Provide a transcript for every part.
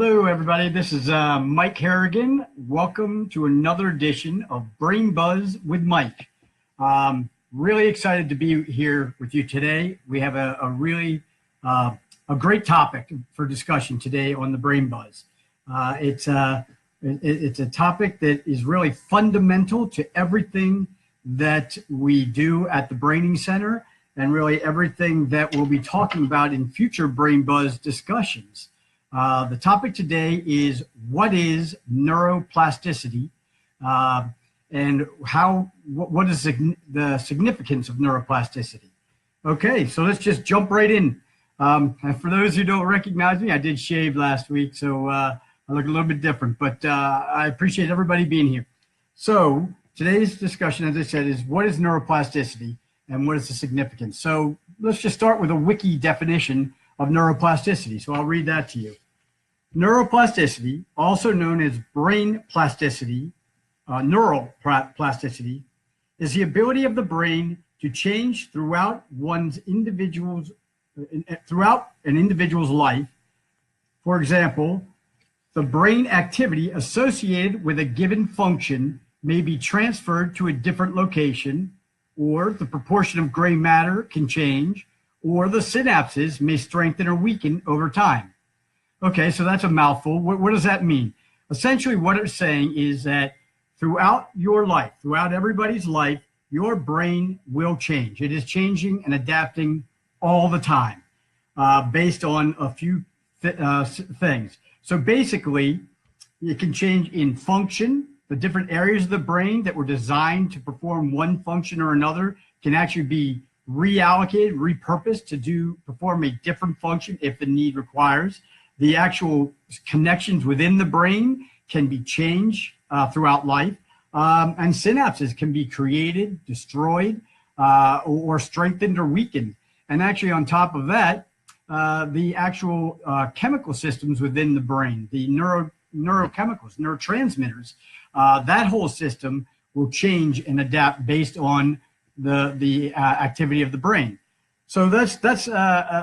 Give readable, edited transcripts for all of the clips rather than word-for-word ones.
Hello, everybody. This is Mike Harrigan. Welcome to another edition of Brain Buzz with Mike. Really excited to be here with you today. We have a really great topic for discussion today on the Brain Buzz. It's a topic that is really fundamental to everything that we do at the Braining Center and really everything that we'll be talking about in future Brain Buzz discussions. The topic today is what is neuroplasticity and what is the significance of neuroplasticity? Okay, so let's just jump right in. And for those who don't recognize me, I did shave last week, so I look a little bit different, but I appreciate everybody being here. So today's discussion, as I said, is what is neuroplasticity and what is the significance? So let's just start with a wiki definition of neuroplasticity. So I'll read that to you. Neuroplasticity, also known as brain plasticity, neural plasticity, is the ability of the brain to change throughout an individual's life. For example, the brain activity associated with a given function may be transferred to a different location, or the proportion of gray matter can change, or the synapses may strengthen or weaken over time. Okay, so that's a mouthful. What does that mean? Essentially, what it's saying is that throughout your life, throughout everybody's life, your brain will change. It is changing and adapting all the time based on a few things. So basically, it can change in function. The different areas of the brain that were designed to perform one function or another can actually be reallocated, repurposed to perform a different function if the need requires. The actual connections within the brain can be changed throughout life, and synapses can be created, destroyed, or strengthened or weakened. And actually on top of that, the actual chemical systems within the brain, the neurochemicals, neurotransmitters, that whole system will change and adapt based on the activity of the brain. So that's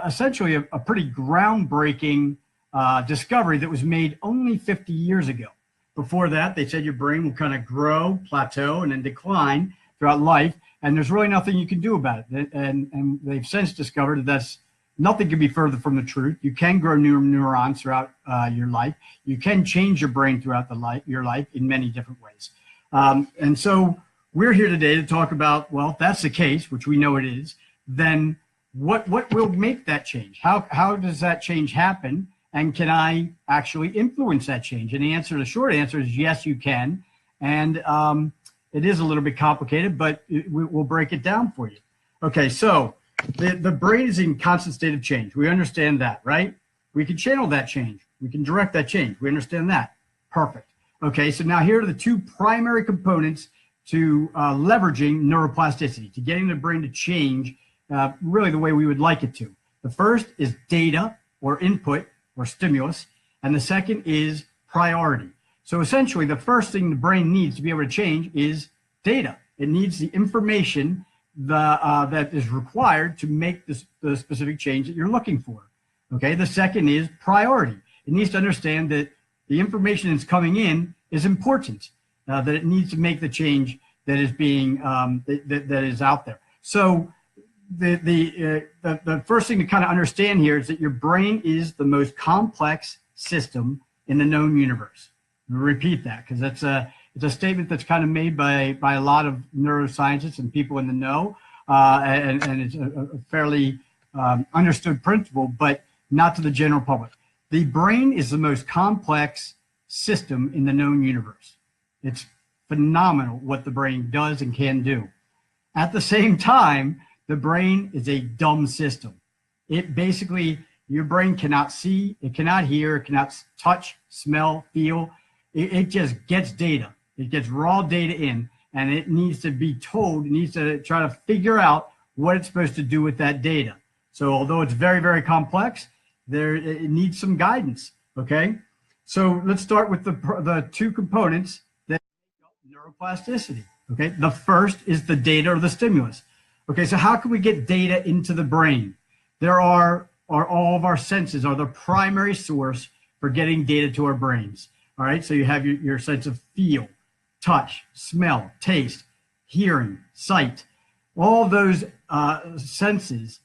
essentially a pretty groundbreaking discovery that was made only 50 years ago. Before that, they said your brain will kind of grow, plateau, and then decline throughout life, and there's really nothing you can do about it. And they've since discovered that nothing can be further from the truth. You can grow new neurons throughout your life. You can change your brain throughout your life in many different ways. And so we're here today to talk about, well, if that's the case, which we know it is, then what will make that change? How does that change happen? And can I actually influence that change? And the short answer is yes, you can. And it is a little bit complicated, but we'll break it down for you. Okay, so the brain is in constant state of change. We understand that, right? We can channel that change. We can direct that change. We understand that. Perfect. Okay, so now here are the two primary components to leveraging neuroplasticity, to getting the brain to change really the way we would like it to. The first is data or input or stimulus, and the second is priority. So essentially, the first thing the brain needs to be able to change is data. It needs the information that is required to make the specific change that you're looking for. Okay, the second is priority. It needs to understand that the information that's coming in is important, that it needs to make the change that is being that is out there. So the first thing to kind of understand here is that your brain is the most complex system in the known universe. I'll repeat that because it's a statement that's kind of made by a lot of neuroscientists and people in the know, and it's a fairly understood principle, but not to the general public. The brain is the most complex system in the known universe. It's phenomenal what the brain does and can do. At the same time, the brain is a dumb system. It basically, your brain cannot see, it cannot hear, it cannot touch, smell, feel. It just gets data. It gets raw data in, and it needs to be told, it needs to try to figure out what it's supposed to do with that data. So although it's very, very complex, it needs some guidance, okay? So let's start with the two components that make up neuroplasticity, okay? The first is the data or the stimulus. Okay, so how can we get data into the brain? All of our senses are the primary source for for getting data to our brains. All right, so you have your sense of feel, touch, smell, taste, hearing, sight. All those senses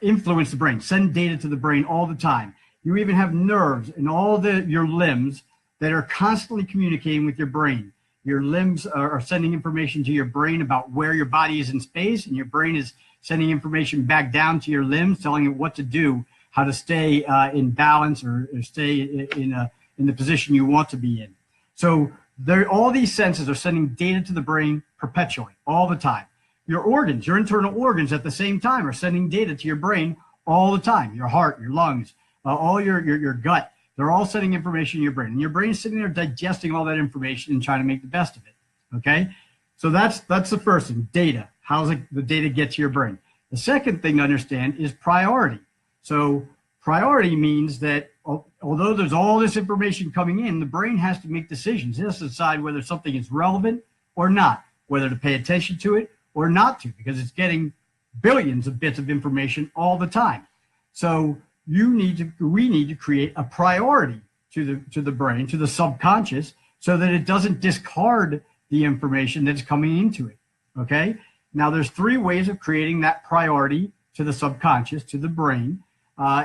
influence the brain, send data to the brain all the time. You even have nerves in all your limbs that are constantly communicating with your brain. Your limbs are sending information to your brain about where your body is in space, and your brain is sending information back down to your limbs, telling it what to do, how to stay in balance or stay in the position you want to be in. So all these senses are sending data to the brain perpetually, all the time. Your organs, your internal organs at the same time are sending data to your brain all the time. Your heart, your lungs, all your gut, they're all sending information in your brain. And your brain is sitting there digesting all that information and trying to make the best of it, okay? So that's the first thing, data. How does the data get to your brain? The second thing to understand is priority. So priority means that although there's all this information coming in, the brain has to make decisions. It has to decide whether something is relevant or not, whether to pay attention to it or not to, because it's getting billions of bits of information all the time. So we need to create a priority to the brain, to the subconscious, so that it doesn't discard the information that's coming into it, okay? Now, there's 3 ways of creating that priority to the subconscious, to the brain,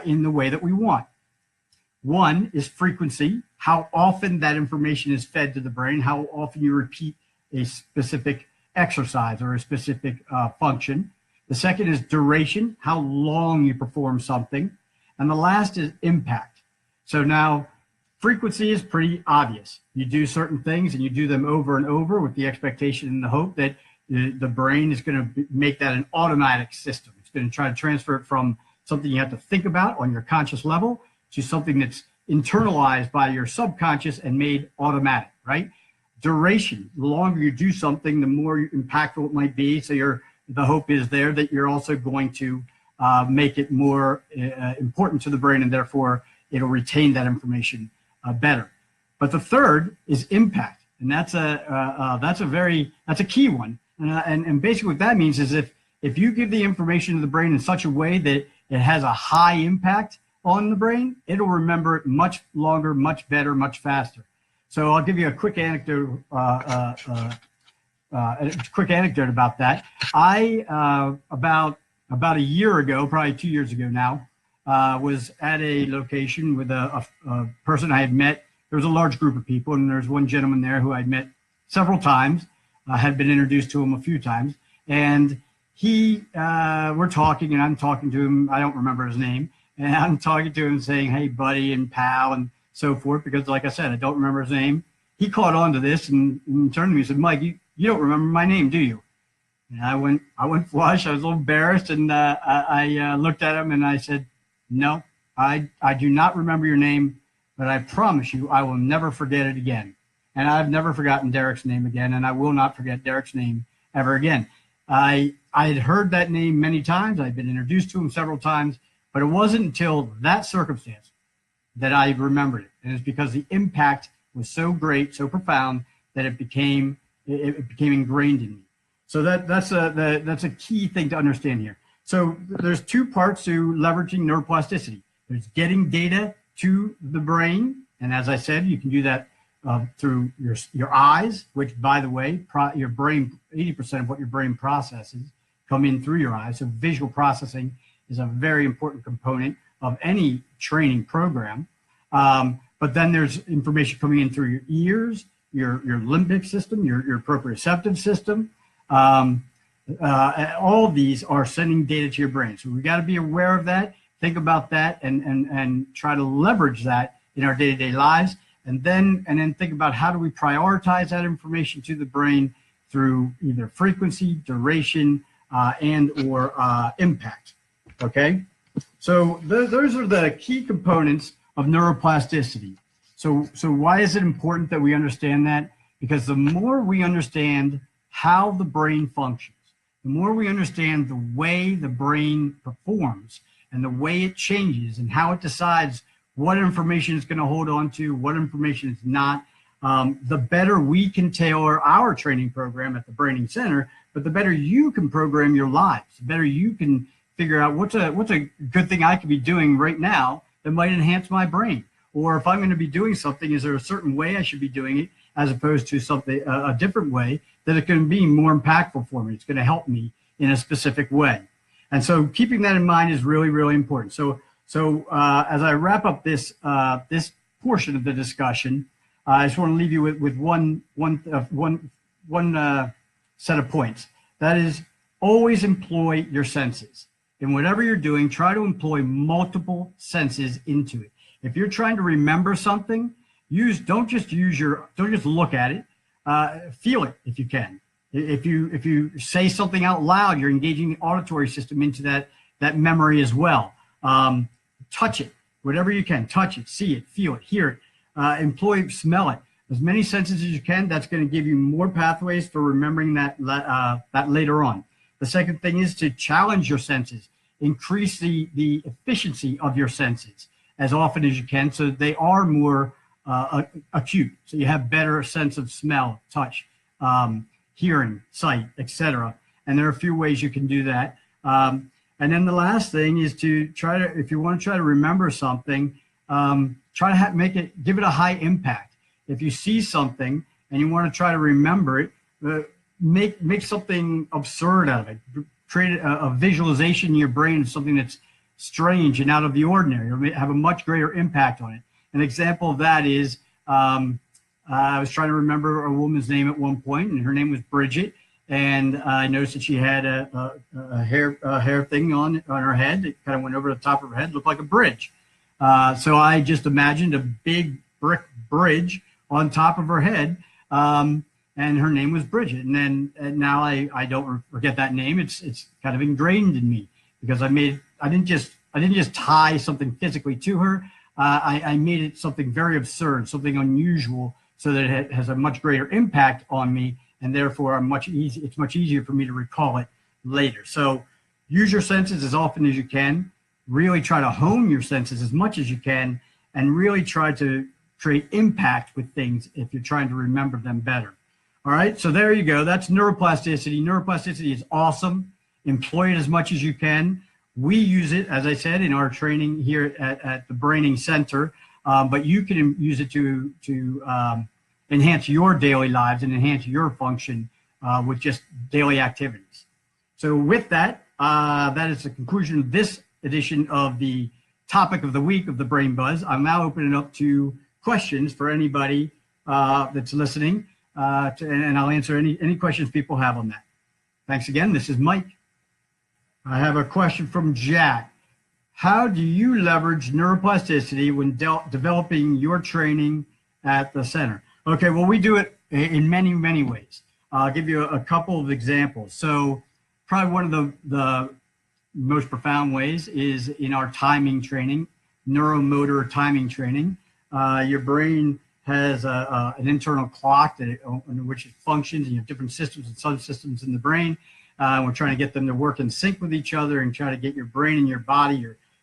in the way that we want. One is frequency, how often that information is fed to the brain, how often you repeat a specific exercise or a specific function. The second is duration, how long you perform something. And the last is impact. So now, frequency is pretty obvious. You do certain things and you do them over and over with the expectation and the hope that the brain is going to make that an automatic system. It's going to try to transfer it from something you have to think about on your conscious level to something that's internalized by your subconscious and made automatic, right? Duration, the longer you do something, the more impactful it might be. So the hope is there that you're also going to make it more important to the brain, and therefore it'll retain that information better. But the third is impact, and that's a key one. And basically what that means is if you give the information to the brain in such a way that it has a high impact on the brain, it'll remember it much longer, much better, much faster. So I'll give you a quick anecdote. About that. About a year ago, probably 2 years ago now, was at a location with a person I had met. There was a large group of people, and there's one gentleman there who I'd met several times. I had been introduced to him a few times, and we're talking, and I'm talking to him. I don't remember his name, and I'm talking to him saying, "Hey, buddy," and "pal," and so forth, because, like I said, I don't remember his name. He caught on to this and turned to me and said, "Mike, you don't remember my name, do you?" And I went flush. I was a little embarrassed, and I looked at him and I said, "No, I do not remember your name, but I promise you I will never forget it again." And I've never forgotten Derek's name again, and I will not forget Derek's name ever again. I had heard that name many times. I'd been introduced to him several times, but it wasn't until that circumstance that I remembered it. And it's because the impact was so great, so profound, that it became ingrained in me. So that's a key thing to understand here. So there's 2 parts to leveraging neuroplasticity. There's getting data to the brain, and as I said, you can do that through your eyes, which, by the way, your brain, 80% of what your brain processes come in through your eyes. So visual processing is a very important component of any training program. But then there's information coming in through your ears, your limbic system, your proprioceptive system. All of these are sending data to your brain. So we got to be aware of that, think about that, and try to leverage that in our day-to-day lives. And then think about how do we prioritize that information to the brain through either frequency, duration, and or impact. Okay, so those are the key components of neuroplasticity. So why is it important that we understand that? Because the more we understand how the brain functions, the more we understand the way the brain performs and the way it changes and how it decides what information it's going to hold on to, what information it's not, the better we can tailor our training program at the Braining Center, but the better you can program your lives, the better you can figure out what's a good thing I could be doing right now that might enhance my brain, Or if I'm going to be doing something, is there a certain way I should be doing it as opposed to something, a different way that it can be more impactful for me? It's going to help me in a specific way. And so keeping that in mind is really, really important. So as I wrap up this portion of the discussion, I just want to leave you with one set of points. That is, always employ your senses. In whatever you're doing, try to employ multiple senses into it. If you're trying to remember something, don't just look at it, feel it if you can. If you say something out loud, you're engaging the auditory system into that memory as well. Touch it, whatever you can, touch it, see it, feel it, hear it, smell it. As many senses as you can. That's going to give you more pathways for remembering that later on. The second thing is to challenge your senses, increase the efficiency of your senses as often as you can, so they are more acute. So you have better sense of smell, touch, hearing, sight, etc. And there are a few ways you can do that. And then the last thing is to if you want to try to remember something, try to give it a high impact. If you see something and you want to try to remember it, make something absurd out of it. Create a visualization in your brain of something that's strange and out of the ordinary. It'll have a much greater impact on it. An example of that is, I was trying to remember a woman's name at one point, and her name was Bridget. And I noticed that she had a hair thing on her head. It kind of went over the top of her head, looked like a bridge. So I just imagined a big brick bridge on top of her head, and her name was Bridget. And now I don't forget that name. It's kind of ingrained in me because I didn't just tie something physically to her. I made it something very absurd, something unusual, so that it has a much greater impact on me, and therefore it's much easier for me to recall it later. So use your senses as often as you can. Really try to hone your senses as much as you can, and really try to create impact with things if you're trying to remember them better. All right, so there you go. That's neuroplasticity. Neuroplasticity is awesome. Employ it as much as you can. We use it, as I said, in our training here at the Braining Center, but you can use it to enhance your daily lives and enhance your function with just daily activities. So with that, that is the conclusion of this edition of the topic of the week of the Brain Buzz. I'm now opening up to questions for anybody that's listening, and I'll answer any questions people have on that. Thanks again. This is Mike. I have a question from Jack. How do you leverage neuroplasticity when developing your training at the center? Okay, well, we do it in many, many ways. I'll give you a couple of examples. So probably one of the most profound ways is in our timing training, neuromotor timing training. Your brain has an internal clock in which it functions, and you have different systems and subsystems in the brain. We're trying to get them to work in sync with each other and try to get your brain and your body,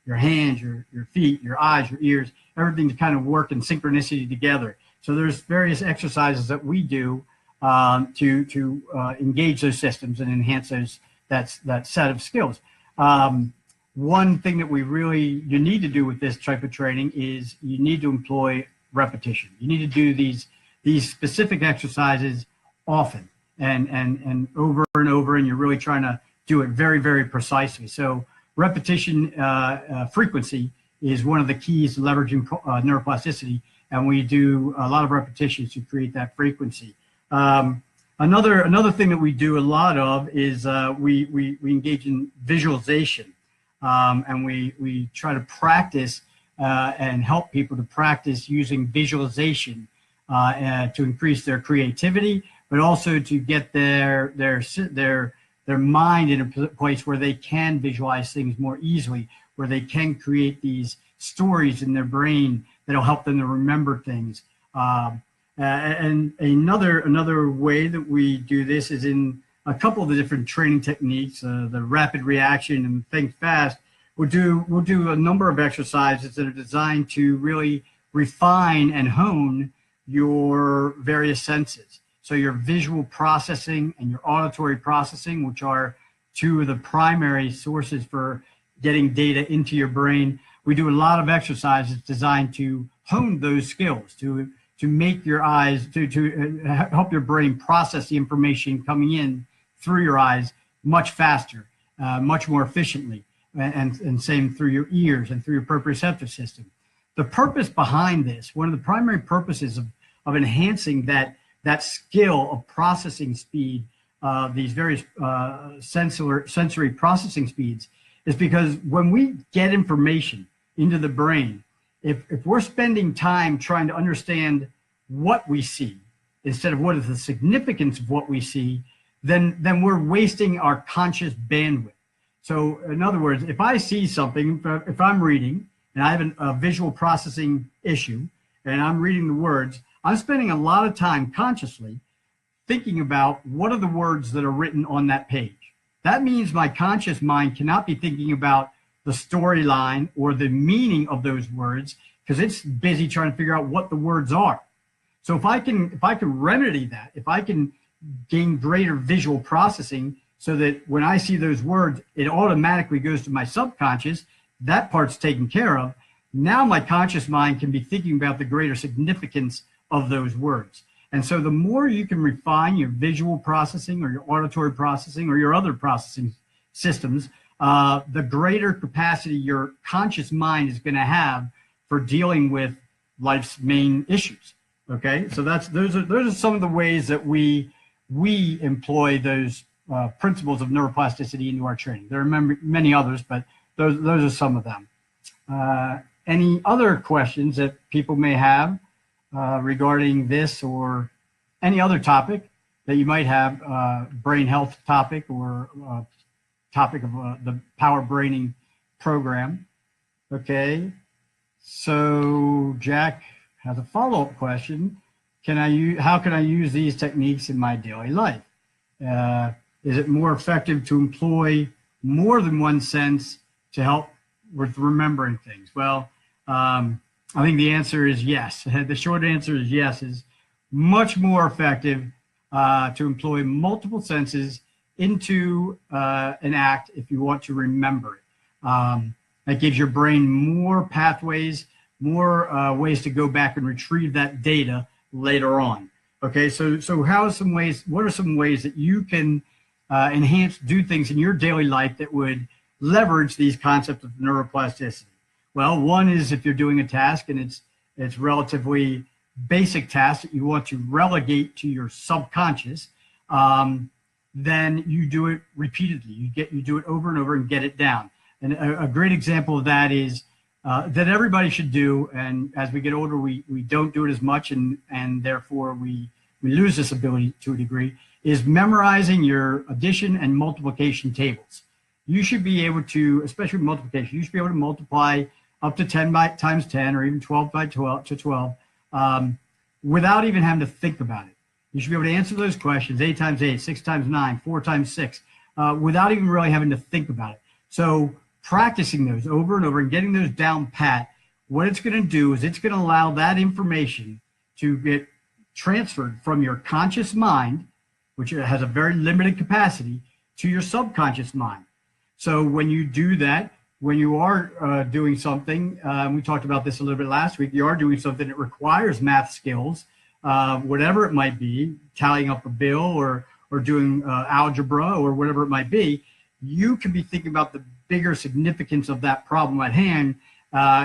your hands, your feet, your eyes, your ears, everything to kind of work in synchronicity together. So there's various exercises that we do to engage those systems and enhance that set of skills. One thing that you need to do with this type of training is you need to employ repetition. You need to do these specific exercises often and over and over, and you're really trying to do it very, very precisely. So repetition frequency is one of the keys to leveraging neuroplasticity, and we do a lot of repetitions to create that frequency. Another thing that we do a lot of is we engage in visualization, and we try to practice and help people to practice using visualization to increase their creativity, but also to get their mind in a place where they can visualize things more easily, where they can create these stories in their brain that'll help them to remember things. And another way that we do this is in a couple of the different training techniques, the rapid reaction and think fast. We'll do a number of exercises that are designed to really refine and hone your various senses. So your visual processing and your auditory processing, which are two of the primary sources for getting data into your brain, we do a lot of exercises designed to hone those skills, to make your eyes, to help your brain process the information coming in through your eyes much faster, much more efficiently, and same through your ears and through your proprioceptive system. The purpose behind this, one of the primary purposes of enhancing that skill of processing speed, these various sensory processing speeds, is because when we get information into the brain, if we're spending time trying to understand what we see instead of what is the significance of what we see, then we're wasting our conscious bandwidth. So in other words, if I see something, if I'm reading and I have a visual processing issue and I'm reading the words, I'm spending a lot of time consciously thinking about what are the words that are written on that page. That means my conscious mind cannot be thinking about the storyline or the meaning of those words because it's busy trying to figure out what the words are. So if I can remedy that, if I can gain greater visual processing so that when I see those words, it automatically goes to my subconscious, that part's taken care of. Now my conscious mind can be thinking about the greater significance of those words. And so the more you can refine your visual processing or your auditory processing or your other processing systems, the greater capacity your conscious mind is going to have for dealing with life's main issues. Okay, so those are some of the ways that we employ those principles of neuroplasticity into our training. There are many others, but those are some of them. Any other questions that people may have regarding this or any other topic that you might have, brain health topic or topic of the power braining program? Okay, so Jack has a follow-up question. How can I use these techniques in my daily life? Is it more effective to employ more than one sense to help with remembering things? Well, I think the answer is yes. The short answer is yes. Is much more effective to employ multiple senses into an act if you want to remember it. That gives your brain more pathways, more ways to go back and retrieve that data later on. Okay, so what are some ways that you can do things in your daily life that would leverage these concepts of neuroplasticity? Well, one is if you're doing a task and it's relatively basic task that you want to relegate to your subconscious, then you do it repeatedly. You do it over and over and get it down. And a great example of that is that everybody should do, and as we get older, we don't do it as much, and therefore we lose this ability to a degree, is memorizing your addition and multiplication tables. You should be able to, especially multiplication, you should be able to multiply up to 10 times 10 or even 12 by 12 to 12 without even having to think about it. You should be able to answer those questions, 8 times 8, 6 times 9, 4 times 6, without even really having to think about it. So practicing those over and over and getting those down pat, what it's going to do is it's going to allow that information to get transferred from your conscious mind, which has a very limited capacity, to your subconscious mind. So when you do that, when you are doing something, we talked about this a little bit last week, you are doing something that requires math skills, whatever it might be, tallying up a bill or doing algebra or whatever it might be, you can be thinking about the bigger significance of that problem at hand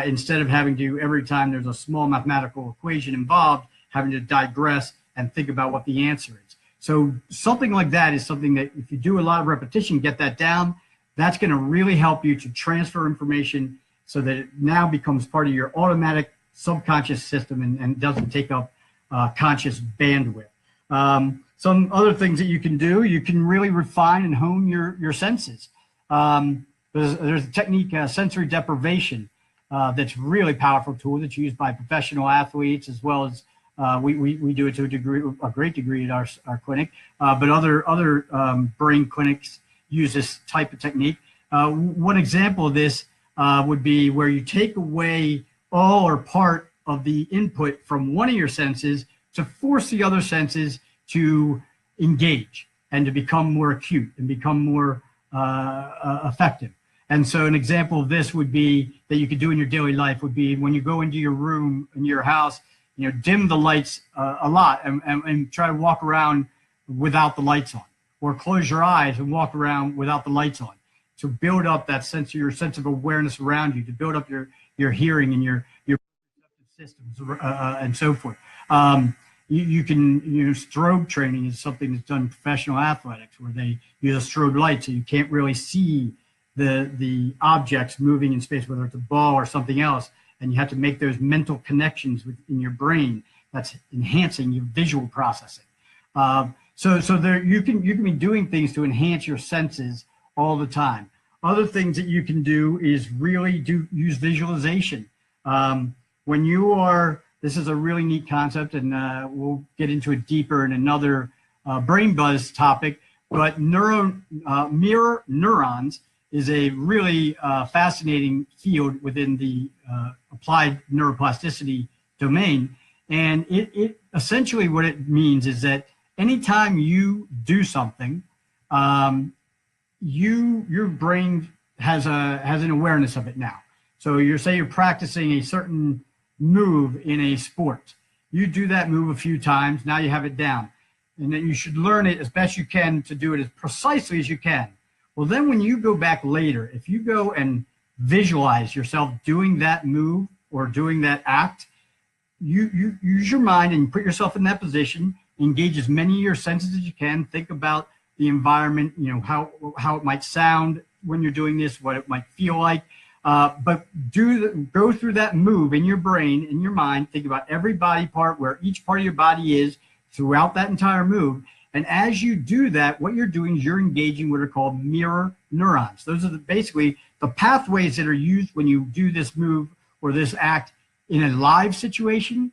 instead of having to, every time there's a small mathematical equation involved, having to digress and think about what the answer is. So something like that is something that if you do a lot of repetition, get that down, that's going to really help you to transfer information so that it now becomes part of your automatic subconscious system and doesn't take up conscious bandwidth. Some other things that you can do, you can really refine and hone your senses. There's a technique, sensory deprivation, that's really powerful tool that's used by professional athletes as well as we do it to a great degree at our clinic, but other brain clinics use this type of technique. One example of this would be where you take away all or part of the input from one of your senses to force the other senses to engage and to become more acute and become more effective. And so an example of this would be that you could do in your daily life would be when you go into your room in your house, dim the lights a lot and try to walk around without the lights on, or close your eyes and walk around without the lights on, to build up that sense of awareness around you, to build up your hearing and your systems and so forth. You can strobe training is something that's done in professional athletics, where they use a strobe light so you can't really see the objects moving in space, whether it's a ball or something else, and you have to make those mental connections in your brain that's enhancing your visual processing. So there you can be doing things to enhance your senses all the time. Other things that you can do is really use visualization. When you are, this is a really neat concept, and we'll get into it deeper in another brain buzz topic, but mirror neurons is a really fascinating field within the applied neuroplasticity domain. And it essentially what it means is that anytime you do something, your brain has an awareness of it now. So say you're practicing a certain move in a sport. You do that move a few times, now you have it down. And then you should learn it as best you can to do it as precisely as you can. Well, then when you go back later, if you go and visualize yourself doing that move or doing that act, you use your mind and put yourself in that position, engage as many of your senses as you can, think about the environment, how it might sound when you're doing this, what it might feel like, but go through that move in your brain, in your mind, think about every body part, where each part of your body is throughout that entire move. And as you do that, what you're doing is you're engaging what are called mirror neurons. Those are basically the pathways that are used when you do this move or this act in a live situation,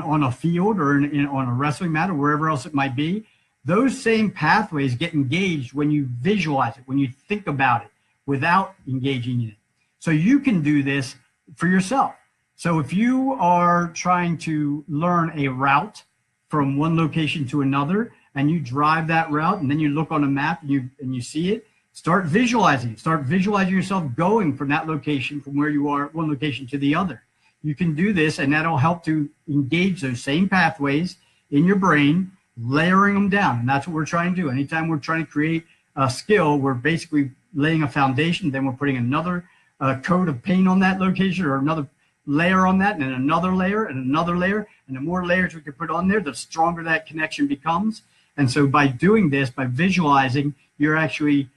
on a field or on a wrestling mat or wherever else it might be. Those same pathways get engaged when you visualize it, when you think about it without engaging in it. So you can do this for yourself. So if you are trying to learn a route from one location to another, and you drive that route, and then you look on a map and you see it, start visualizing. Start visualizing yourself going from that location, from where you are, one location to the other. You can do this, and that'll help to engage those same pathways in your brain, layering them down. And that's what we're trying to do. Anytime we're trying to create a skill, we're basically laying a foundation, then we're putting another coat of paint on that location, or another layer on that, and then another layer and another layer. And the more layers we can put on there, the stronger that connection becomes. And so by doing this, by visualizing, you're actually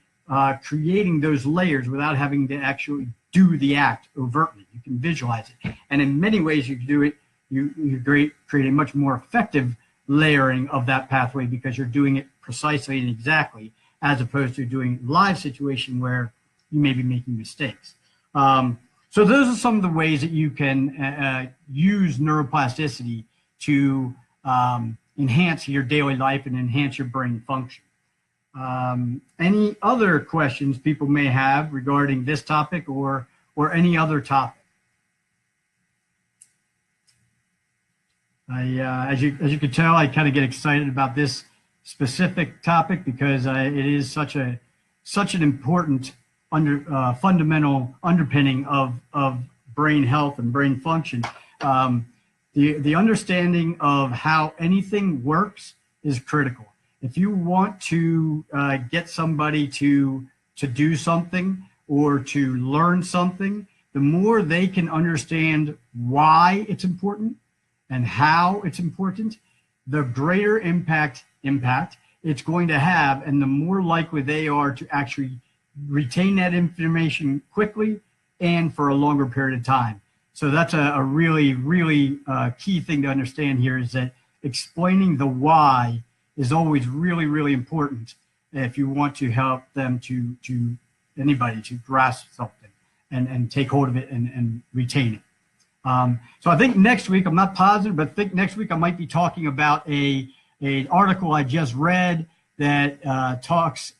creating those layers without having to actually do the act overtly. You can visualize it. And in many ways you can do it, you create a much more effective layering of that pathway, because you're doing it precisely and exactly, as opposed to doing live situation where you may be making mistakes. So those are some of the ways that you can use neuroplasticity to enhance your daily life and enhance your brain function. Any other questions people may have regarding this topic or any other topic? As you can tell, I kind of get excited about this specific topic because it is such an important fundamental underpinning of brain health and brain function. The understanding of how anything works is critical. If you want to get somebody to do something or to learn something, the more they can understand why it's important and how it's important, the greater impact it's going to have, and the more likely they are to actually retain that information quickly and for a longer period of time. So that's a really, really key thing to understand here, is that explaining the why is always really, really important if you want to help them to anybody to grasp something and take hold of it and retain it. So I think next week, I'm not positive, but I think next week I might be talking about an article I just read that talks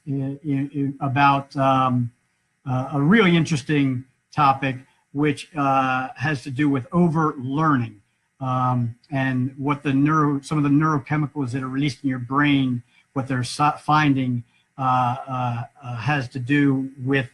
about a really interesting topic, which has to do with over-learning and what some of the neurochemicals that are released in your brain, what they're finding has to do with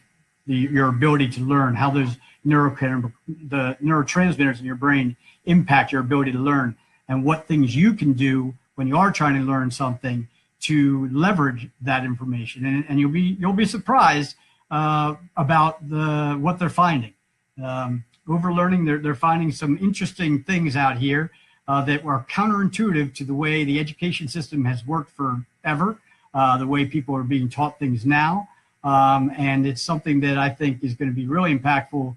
your ability to learn, how those the neurotransmitters in your brain impact your ability to learn, and what things you can do when you are trying to learn something to leverage that information. And you'll be surprised about what they're finding. Overlearning, they're finding some interesting things out here that are counterintuitive to the way the education system has worked forever, the way people are being taught things now. And it's something that I think is going to be really impactful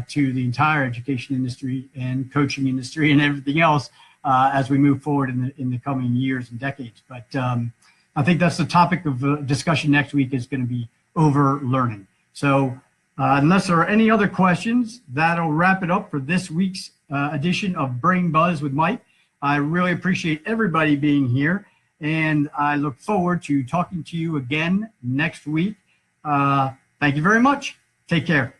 to the entire education industry and coaching industry and everything else as we move forward in the coming years and decades. But I think that's the topic of discussion next week, is going to be overlearning. So unless there are any other questions, that'll wrap it up for this week's edition of Brain Buzz with Mike. I really appreciate everybody being here, and I look forward to talking to you again next week. Thank you very much. Take care.